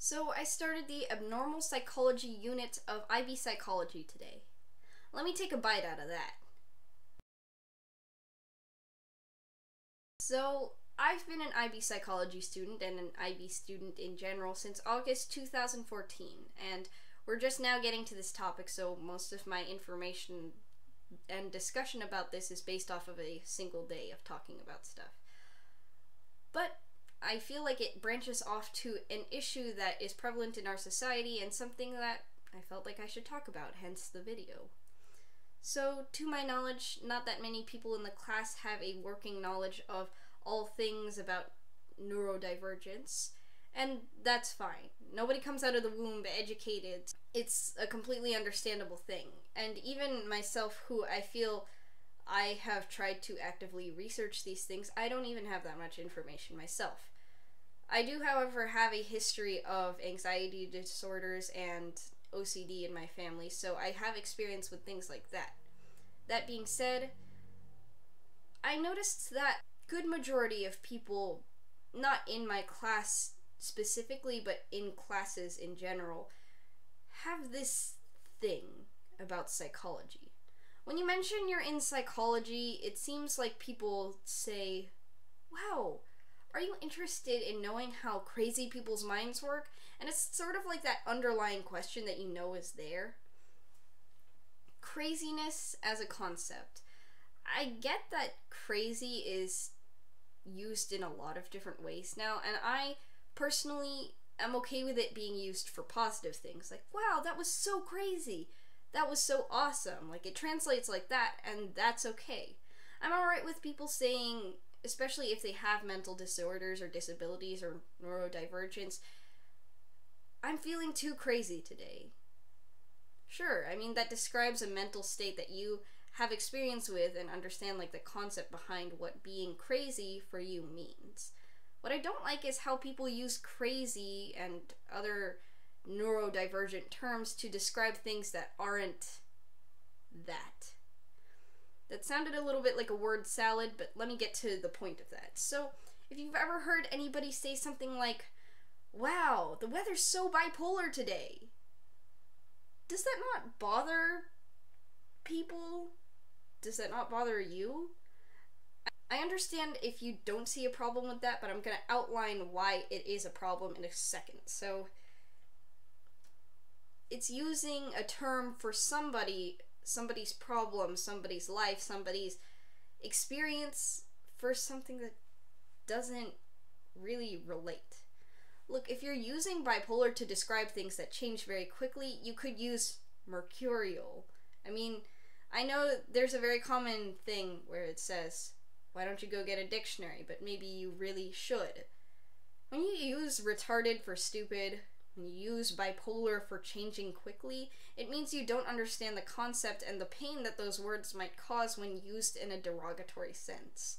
So I started the abnormal psychology unit of IB psychology today. Let me take a bite out of that. So I've been an IB psychology student and an IB student in general since August 2014, and we're just now getting to this topic, so most of my information and discussion about this is based off of a single day of talking about stuff. But I feel like it branches off to an issue that is prevalent in our society and something that I felt like I should talk about, hence the video. So, to my knowledge, not that many people in the class have a working knowledge of all things about neurodivergence, and that's fine. Nobody comes out of the womb educated. It's a completely understandable thing. And even myself, who I feel I have tried to actively research these things, I don't even have that much information myself. I do, however, have a history of anxiety disorders and OCD in my family, so I have experience with things like that. That being said, I noticed that good majority of people, not in my class specifically, but in classes in general, have this thing about psychology. When you mention you're in psychology, it seems like people say, wow, are you interested in knowing how crazy people's minds work? And it's sort of like that underlying question that you know is there. Craziness as a concept. I get that crazy is used in a lot of different ways now, and I personally am okay with it being used for positive things. Like, wow, that was so crazy. That was so awesome. Like, it translates like that, and that's okay. I'm alright with people saying, especially if they have mental disorders or disabilities or neurodivergence, I'm feeling too crazy today. Sure, I mean, that describes a mental state that you have experience with and understand, like, the concept behind what being crazy for you means. What I don't like is how people use crazy and other neurodivergent terms to describe things that aren't that. That sounded a little bit like a word salad, but let me get to the point of that. So, if you've ever heard anybody say something like, wow, the weather's so bipolar today, does that not bother people? Does that not bother you? I understand if you don't see a problem with that, but I'm going to outline why it is a problem in a second. So, it's using a term for somebody's problem, somebody's life, somebody's experience for something that doesn't really relate. Look, if you're using bipolar to describe things that change very quickly, you could use mercurial. I mean, I know there's a very common thing where it says, why don't you go get a dictionary, but maybe you really should. When you use retarded for stupid, when you use bipolar for changing quickly, it means you don't understand the concept and the pain that those words might cause when used in a derogatory sense.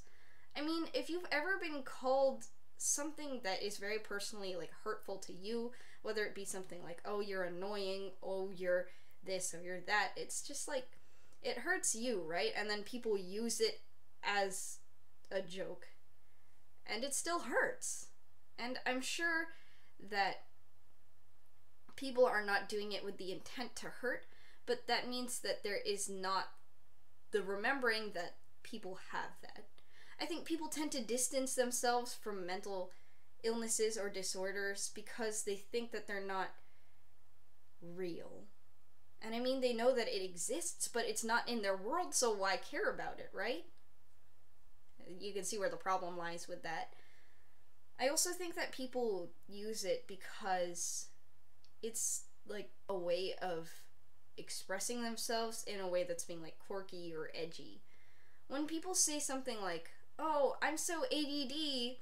I mean, if you've ever been called something that is very personally, like, hurtful to you, whether it be something like, oh, you're annoying, oh, you're this, or you're that, it's just like, it hurts you, right? And then people use it as a joke, and it still hurts. And I'm sure that people are not doing it with the intent to hurt, but that means that there is not the remembering that people have that. I think people tend to distance themselves from mental illnesses or disorders because they think that they're not real. And I mean, they know that it exists, but it's not in their world, so why care about it, right? You can see where the problem lies with that. I also think that people use it because it's like a way of expressing themselves in a way that's being like quirky or edgy. When people say something like, oh, I'm so ADD,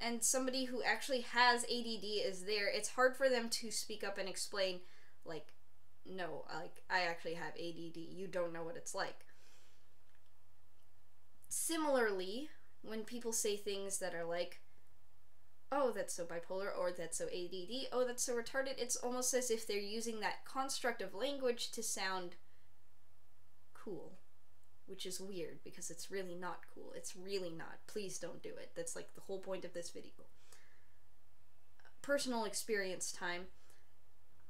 and somebody who actually has ADD is there, it's hard for them to speak up and explain, like, no, like, I actually have ADD, you don't know what it's like. Similarly, when people say things that are like, oh, that's so bipolar, or that's so ADD, oh, that's so retarded, it's almost as if they're using that construct of language to sound cool. Which is weird, because it's really not cool. It's really not. Please don't do it. That's like the whole point of this video. personal experience time.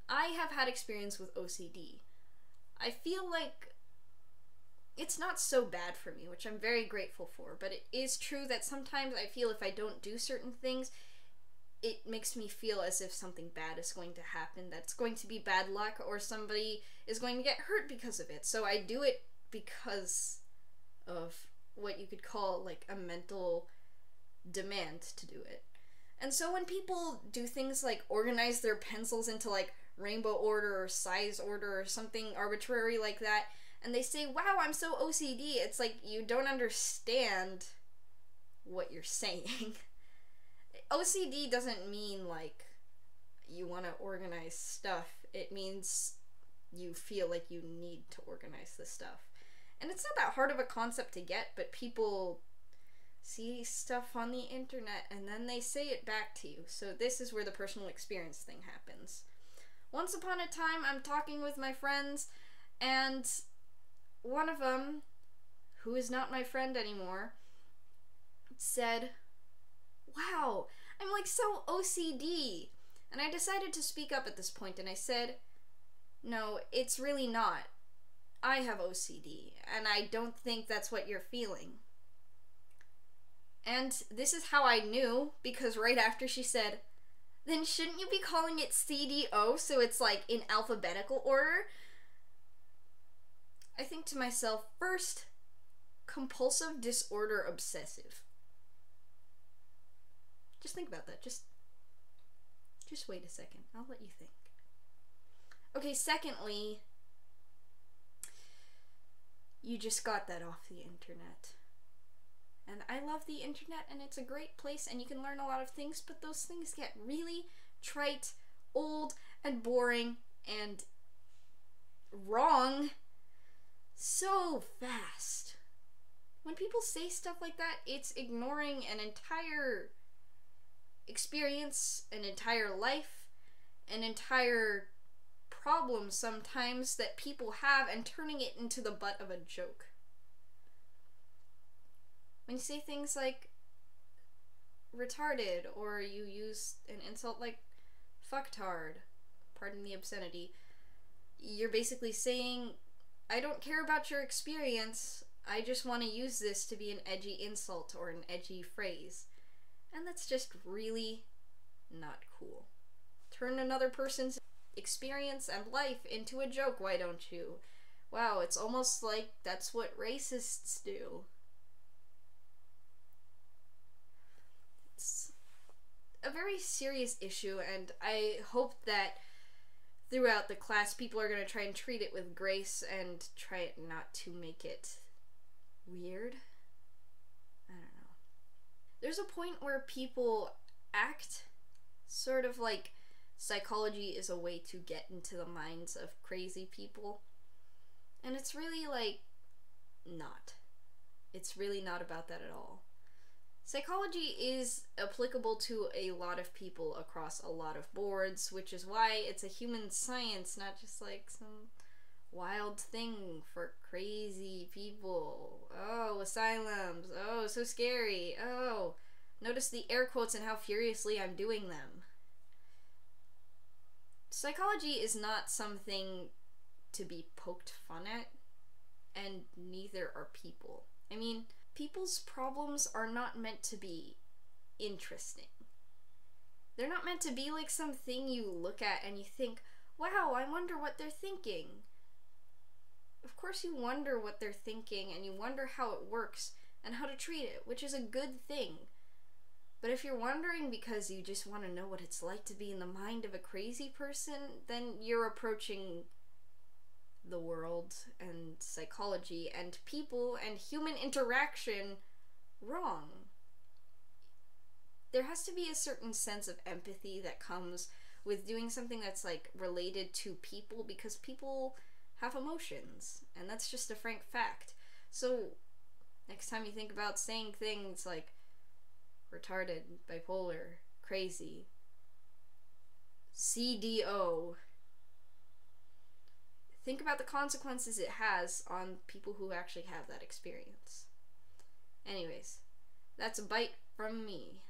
I have had experience with OCD. I feel like it's not so bad for me, which I'm very grateful for, but it is true that sometimes I feel if I don't do certain things, it makes me feel as if something bad is going to happen, that's going to be bad luck, or somebody is going to get hurt because of it. So I do it because of what you could call like a mental demand to do it. And so when people do things like organize their pencils into like rainbow order or size order or something arbitrary like that, and they say, wow, I'm so OCD, it's like you don't understand what you're saying. OCD doesn't mean like you want to organize stuff. It means you feel like you need to organize this stuff. And it's not that hard of a concept to get, but people see stuff on the internet and then they say it back to you. So this is where the personal experience thing happens. Once upon a time, I'm talking with my friends, and one of them, who is not my friend anymore, said, wow, I'm like so OCD. And I decided to speak up at this point, and I said, no, it's really not. I have OCD, and I don't think that's what you're feeling. And this is how I knew, because right after she said, then shouldn't you be calling it CDO so it's like in alphabetical order? I think to myself, first, compulsive disorder obsessive. Just think about that. Just wait a second. I'll let you think. Okay, secondly, you just got that off the internet. And I love the internet, and it's a great place, and you can learn a lot of things, but those things get really trite, old, and boring, and wrong so fast. When people say stuff like that, it's ignoring an entire experience, an entire life, an entire problem sometimes that people have, and turning it into the butt of a joke. When you say things like retarded, or you use an insult like fucktard, pardon the obscenity, you're basically saying, I don't care about your experience, I just want to use this to be an edgy insult or an edgy phrase. And that's just really not cool. Turn another person's experience and life into a joke, why don't you? Wow, it's almost like that's what racists do. It's a very serious issue, and I hope that throughout the class people are going to try and treat it with grace and try it not to make it weird. I don't know. There's a point where people act sort of like psychology is a way to get into the minds of crazy people, and it's really like not. It's really not about that at all. Psychology is applicable to a lot of people across a lot of boards, which is why it's a human science, not just like some wild thing for crazy people. Oh, asylums. Oh, so scary. Oh, notice the air quotes and how furiously I'm doing them. Psychology is not something to be poked fun at, and neither are people. I mean, people's problems are not meant to be interesting. They're not meant to be like something you look at and you think, wow, I wonder what they're thinking. Of course you wonder what they're thinking, and you wonder how it works and how to treat it, which is a good thing. But if you're wondering because you just want to know what it's like to be in the mind of a crazy person, then you're approaching the world and psychology and people and human interaction wrong. There has to be a certain sense of empathy that comes with doing something that's like related to people, because people have emotions, and that's just a frank fact. So next time you think about saying things like retarded, bipolar, crazy, CDO, think about the consequences it has on people who actually have that experience. Anyways, that's a bite from me.